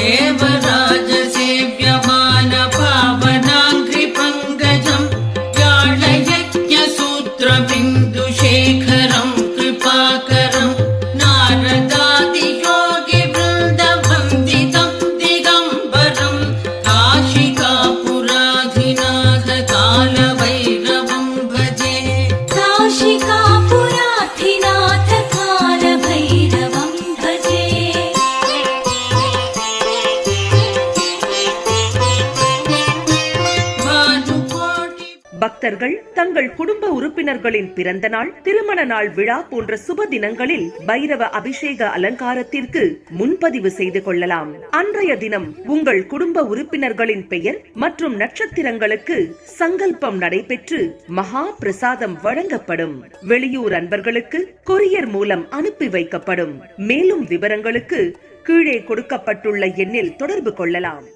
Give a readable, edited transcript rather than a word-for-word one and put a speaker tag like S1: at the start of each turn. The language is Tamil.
S1: देवराज सेव्यमान पावनांघ्रि पंकजम् व्याळयज्ञ सूत्र बिंदु शेखरम् कृपाकरम् नारदादि योगि वृन्द वन्दितम् दिगम्बरम् काशिकापुराधिनाथ कालभैरवम् भजे काशिकापुराधिनाथ कालभैरवम् भजे
S2: பக்தர்கள் தங்கள் குடும்ப உறுப்பினர்களின் பிறந்த நாள், திருமண நாள் விழா போன்ற சுப தினங்களில் பைரவ அபிஷேக அலங்காரத்திற்கு முன்பதிவு செய்து கொள்ளலாம். அன்றைய தினம் உங்கள் குடும்ப உறுப்பினர்களின் பெயர் மற்றும் நட்சத்திரங்களுக்கு சங்கல்பம் நடைபெற்று மகா பிரசாதம் வழங்கப்படும். வெளியூர் அன்பர்களுக்கு கொரியர் மூலம் அனுப்பி வைக்கப்படும். மேலும் விவரங்களுக்கு கீழே கொடுக்கப்பட்டுள்ள எண்ணில் தொடர்பு கொள்ளலாம்.